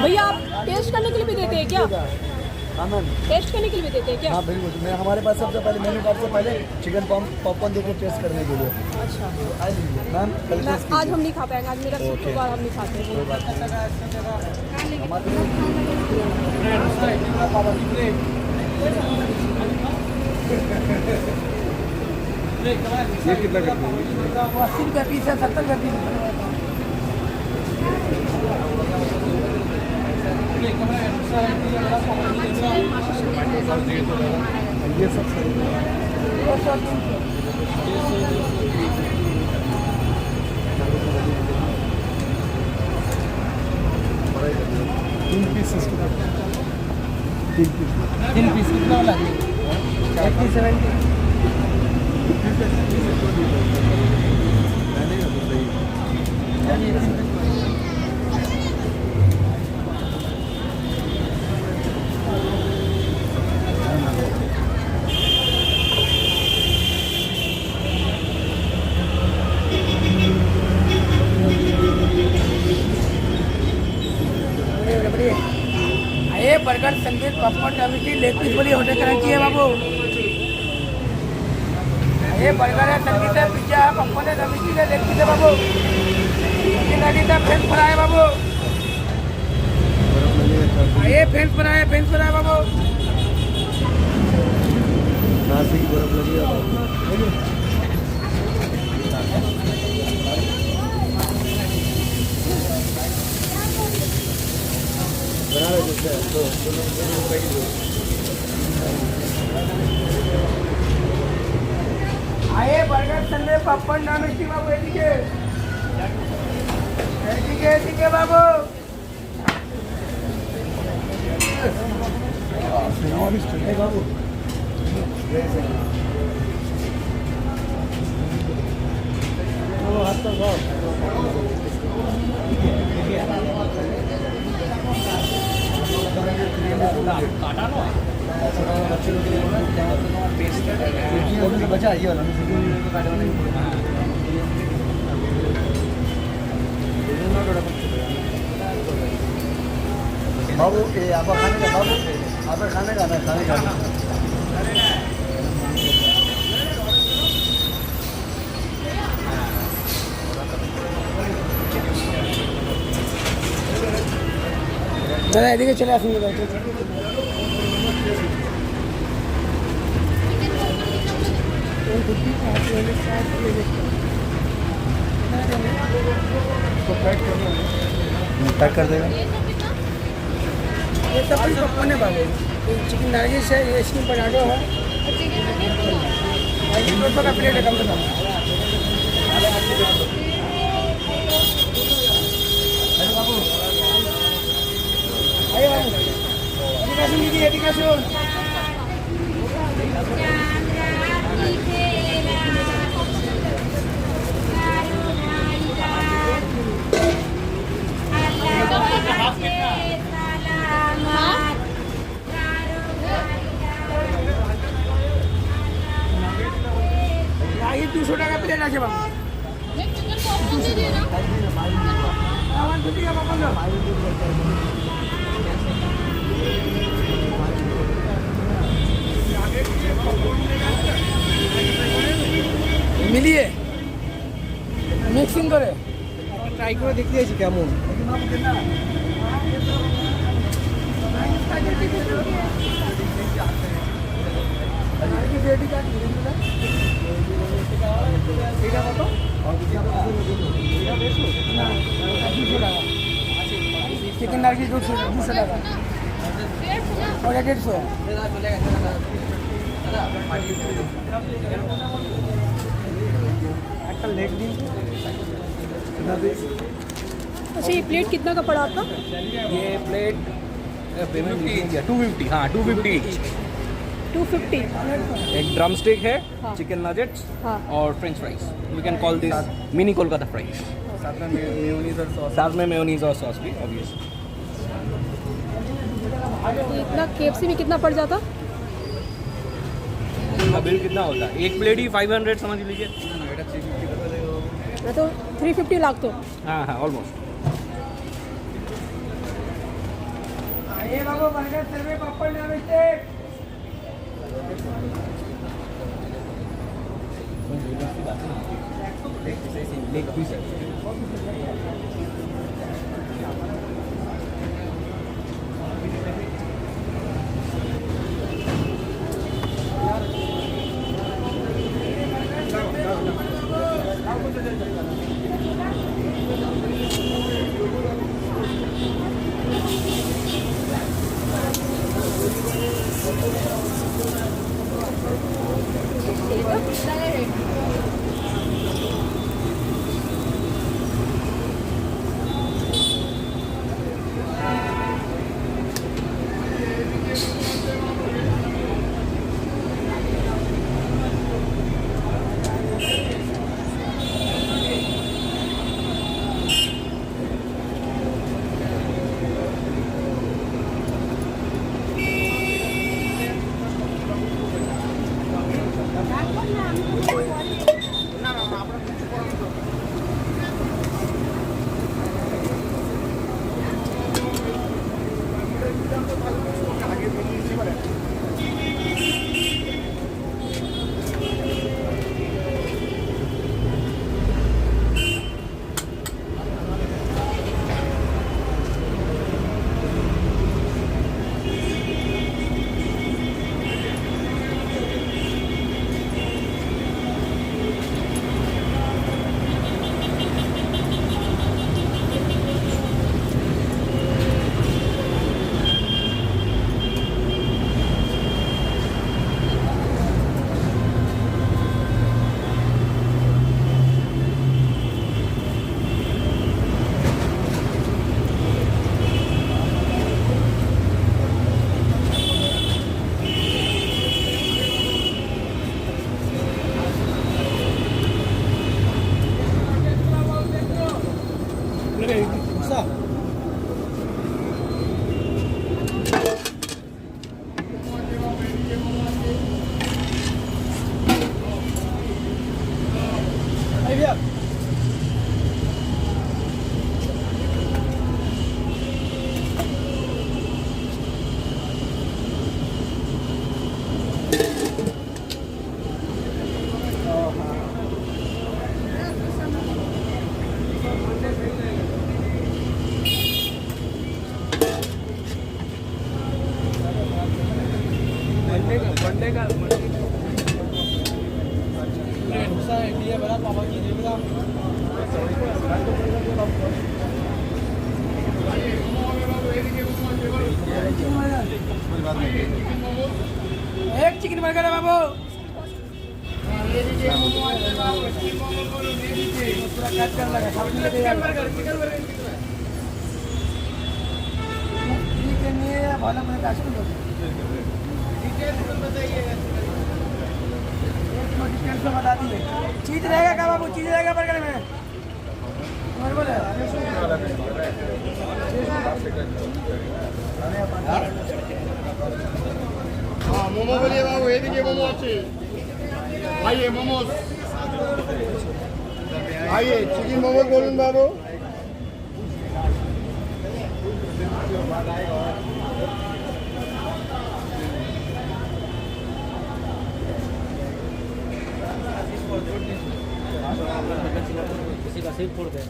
भैया आप टेस्ट करने के लिए भी देते हैं क्या? हाँ मैम, टेस्ट करने के लिए भी देते हैं क्या? हाँ बिल्कुल। मैं हमारे पास सबसे पहले मेन्यू कार्ड से पहले चिकन पॉपकॉर्न देके टेस्ट करने के लिए। अच्छा मैम कल मैं आज हम नहीं खा पाएंगे, आज मेरा शुक्रवार हम नहीं खाते हैं। ये कितना करते हैं? 80 रुपये पीस है, 70 रुपये पीस है। ये सब सही है। 3 पीस इसके बाद 3 पीस 3 पीस कितना लगे? 70। ये बर्गर संगीत पॉपकॉर्न टमेटी लेग पीस वाली होटल कराची है बाबू। ये बर्गर है, संगीत है, पिज्जा है, पॉपकॉर्न है, टमेटी है, लेग पीस है बाबू। चिकन नगेट है, फ्रेंच फ्राई है बाबू। ये फ्रेंच फ्राई है, फ्रेंच फ्राई बाबू। नासिक बर्फ लगी है। बना रहे जैसे तो आए बर्गर संडे पॉपकॉर्न टमेटी बाबू। ठीक है बाबू। बाबू हाथ तो बचा ये वाला बाबू ये आप खाने का बाबू आप खाने का ना खाने का चला एदिके चले आसुंगे बैठे। पैक कर देगा। ये सब पॉपकॉर्न है बाबू। चिकन नागेट्स है, ये स्टीम पोटैटो है। ये 200 का प्लेट है कम से कम। आइए बाबू, एडिकेशन लीजिए, एडिकेशन। ये 200 টাকা প্লেট আছে বাবু। আমার দুটি বাবু মিলিয়ে মিক্সিং করে ট্রাই করে দেখতে চাইছি কেমন। এটা কত? 200 টাকা। চিকেন নাগেট 200 টাকা। ওটা 150। একটা লেগ দিন। अच्छा ये प्लेट कितना का पड़ा आपका? ये प्लेट पेमेंट 250। हाँ 250 ईच। 250। एक ड्रम स्टिक है, हाँ। चिकन नगेट्स हाँ। और French fries. We can call this mini Kolkata fries. साथ में मेयोनीज और सॉस भी ऑब्वियस। इतना KFC में कितना पड़ जाता? बिल कितना होता है? एक प्लेट ही 500 समझ लीजिए। तो 350 लागतो. हां हां ऑलमोस्ट. हे बाबू बर्गर सर्व पप्पन मिळते. लेग पीस आहे. एक चिकन बर्गर है बाबू. पूरा कट कर लगा. चिकन बर्गर ठीक है. नहीं है भाला मैं काट दूँ. डिटेल्स में बता दिए. चीज रहेगा क्या बाबू? चीज रहेगा बर्गर में. और बोले हाँ मोमो बोलिए बाबू. एदिके मोमो अच्छे. आइए मोमोज आइए. चिकन मोमोज बोलून बाबू. किसी का सिर फोड़ दे.